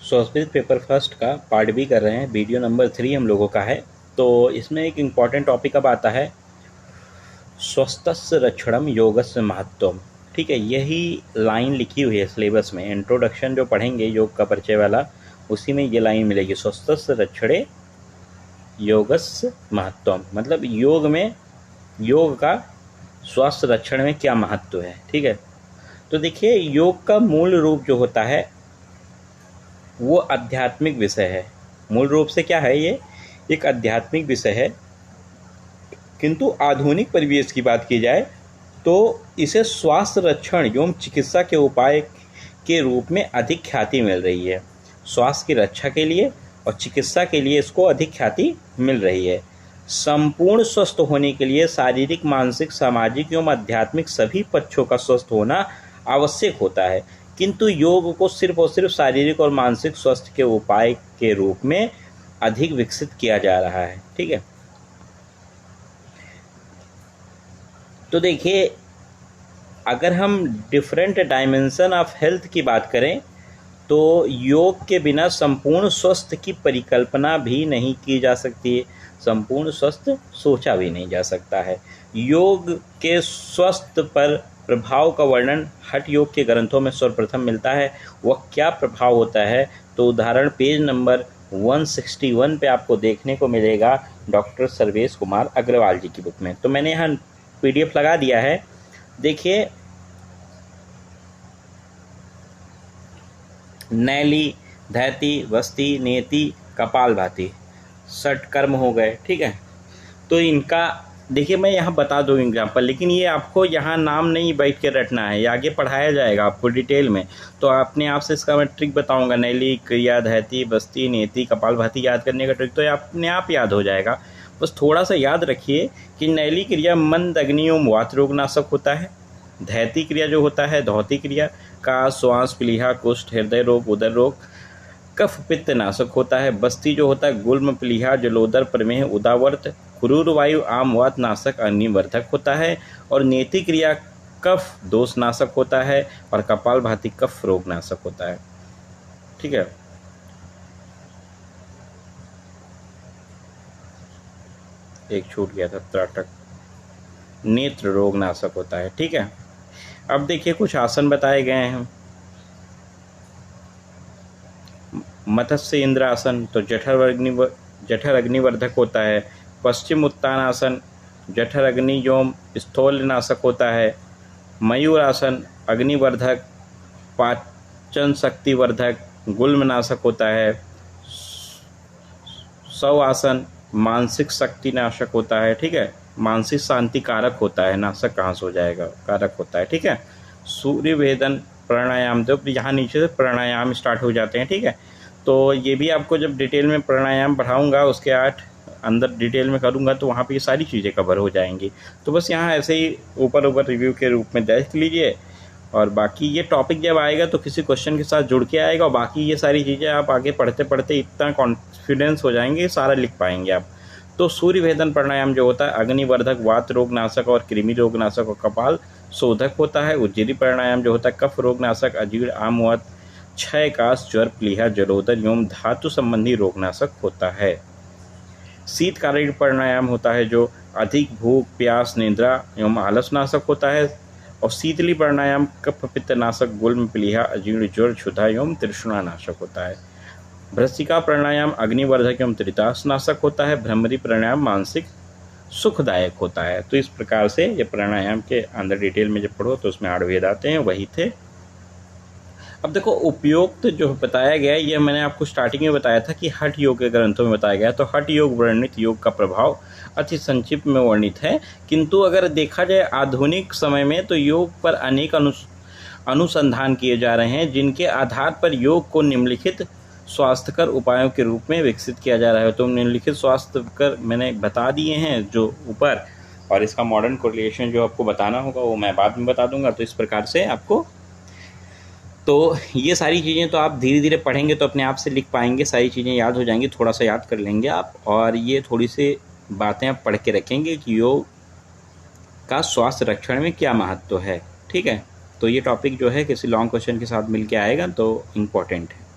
Sanskrit paper first का part B कर रहे हैं। वीडियो नंबर 3 हम लोगों का है। तो इसमें एक इम्पॉर्टेंट टॉपिक अब आता है स्वस्थस्य रक्षणम योगस्य महत्वम। ठीक है, यही लाइन लिखी हुई है सिलेबस में। इंट्रोडक्शन जो पढ़ेंगे योग का परिचय वाला, उसी में ये लाइन मिलेगी, स्वस्थस्य रक्षणे योगस्य महत्वम। मतलब योग में, योग का स्वास्थ्य रक्षण में क्या महत्व है। ठीक है, तो देखिए योग का मूल रूप जो होता है वो आध्यात्मिक विषय है। मूल रूप से क्या है, ये एक आध्यात्मिक विषय है, किंतु आधुनिक परिवेश की बात की जाए तो इसे स्वास्थ्य रक्षण एवं चिकित्सा के उपाय के रूप में अधिक ख्याति मिल रही है। स्वास्थ्य की रक्षा के लिए और चिकित्सा के लिए इसको अधिक ख्याति मिल रही है। संपूर्ण स्वस्थ होने के लिए शारीरिक, मानसिक, सामाजिक एवं आध्यात्मिक सभी पक्षों का स्वस्थ होना आवश्यक होता है, किंतु योग को सिर्फ और सिर्फ शारीरिक और मानसिक स्वास्थ्य के उपाय के रूप में अधिक विकसित किया जा रहा है। ठीक है, तो देखिए अगर हम डिफरेंट डायमेंशन ऑफ हेल्थ की बात करें तो योग के बिना संपूर्ण स्वस्थ की परिकल्पना भी नहीं की जा सकती है, संपूर्ण स्वस्थ सोचा भी नहीं जा सकता है। योग के स्वस्थ पर प्रभाव का वर्णन हठ योग के ग्रंथों में सर्वप्रथम मिलता है। वह क्या प्रभाव होता है, तो उदाहरण पेज नंबर 161 पे आपको देखने को मिलेगा डॉक्टर सर्वेश कुमार अग्रवाल जी की बुक में। तो मैंने यहाँ PDF लगा दिया है, देखिए नैली, धैती, वस्ती, नेति, कपालभाति, षटकर्म हो गए। ठीक है, तो इनका देखिए मैं यहाँ बता दूँ एग्जाम्पल, लेकिन ये आपको यहाँ नाम नहीं बैठ के रटना है, ये आगे पढ़ाया जाएगा आपको डिटेल में। तो अपने आप से इसका मैं ट्रिक बताऊँगा, नैली, क्रिया, धैती, बस्ती, नेति, कपालभाति याद करने का ट्रिक तो ये अपने आप याद हो जाएगा। बस थोड़ा सा याद रखिए कि नैली क्रिया मंद, अग्नि एवं वात रोग नाशक होता है। धैती क्रिया जो होता है, धौती क्रिया का श्वास, प्लीहा, कुष्ठ, हृदय रोग, उदर रोग, कफ पित्त नाशक होता है। बस्ती जो होता है गुल्म, प्लीहा, जलोदर, प्रमेह, उदावर्त, क्रूर वायु, आम वात नाशक, अग्निवर्धक होता है। और नेति क्रिया कफ दोष नाशक होता है। और कपालभाति कफ रोग नाशक होता है। ठीक है, एक छूट गया था, त्राटक, नेत्र रोग नाशक होता है। ठीक है, अब देखिए कुछ आसन बताए गए हैं। मत्स्य इंद्रासन तो जठर अग्निवर्धक होता है। पश्चिम उत्तानासन जठर अग्नि एवं स्थूल नाशक होता है। मयूरासन अग्निवर्धक, पाचन शक्तिवर्धक, गुल्म नाशक होता है। सौ आसन मानसिक शक्ति नाशक होता है। ठीक है, मानसिक शांति कारक होता है, नाशक कहाँ से हो जाएगा, कारक होता है। ठीक है, सूर्य वेदन प्राणायाम, तो यहाँ नीचे से प्राणायाम स्टार्ट हो जाते हैं। ठीक है, तो ये भी आपको जब डिटेल में प्राणायाम पढ़ाऊंगा, उसके 8 अंदर डिटेल में करूंगा, तो वहाँ पे ये सारी चीज़ें कवर हो जाएंगी। तो बस यहाँ ऐसे ही ऊपर रिव्यू के रूप में देख लीजिए, और बाकी ये टॉपिक जब आएगा तो किसी क्वेश्चन के साथ जुड़ के आएगा, और बाकी ये सारी चीज़ें आप आगे पढ़ते पढ़ते इतना कॉन्फिडेंस हो जाएंगे, सारा लिख पाएंगे आप। तो सूर्य भेदन प्राणायाम जो होता है अग्निवर्धक, वात रोग नाशक और कृमि रोग नाशक और कपाल शोधक होता है। उज्जरी प्राणायाम जो होता है कफ रोग नाशक, अजीर्ण, आमवात, क्षय, काश, ज्वर, प्लीहा, जलोदर एवं धातु संबंधी रोग नाशक होता है। शीतकालीन प्राणायाम होता है जो अधिक भूख, प्यास, निद्रा एवं आलस नाशक होता है। और शीतली प्राणायाम कफ पित्त नाशक, गुल्म, प्लीहा, अजीर्ण, ज्वर, क्षुधा एवं तृष्णा नाशक होता है। भ्रसिका प्राणायाम अग्निवर्धक एवं त्रितास नाशक होता है। भ्रमरी प्राणायाम मानसिक सुखदायक होता है। तो इस प्रकार से ये प्राणायाम के अंदर डिटेल में जब पढ़ो तो उसमें 8 भेद आते हैं, वही थे। अब देखो उपयुक्त जो बताया गया है, ये मैंने आपको स्टार्टिंग में बताया था कि हठ योग के ग्रंथों में बताया गया, तो हठ योग वर्णित योग का प्रभाव अति संक्षिप्त में वर्णित है। किंतु अगर देखा जाए आधुनिक समय में तो योग पर अनेक अनुसंधान किए जा रहे हैं, जिनके आधार पर योग को निम्नलिखित स्वास्थ्यकर उपायों के रूप में विकसित किया जा रहा है। तो निम्नलिखित स्वास्थ्यकर मैंने बता दिए हैं जो ऊपर, और इसका मॉडर्न कोरिलेशन जो आपको बताना होगा वो मैं बाद में बता दूंगा। तो इस प्रकार से आपको, तो ये सारी चीज़ें तो आप धीरे धीरे पढ़ेंगे तो अपने आप से लिख पाएंगे, सारी चीज़ें याद हो जाएंगी, थोड़ा सा याद कर लेंगे आप, और ये थोड़ी सी बातें आप पढ़ के रखेंगे कि योग का स्वास्थ्य रक्षण में क्या महत्व है। ठीक है, तो ये टॉपिक जो है किसी लॉन्ग क्वेश्चन के साथ मिल के आएगा तो इम्पोर्टेंट है।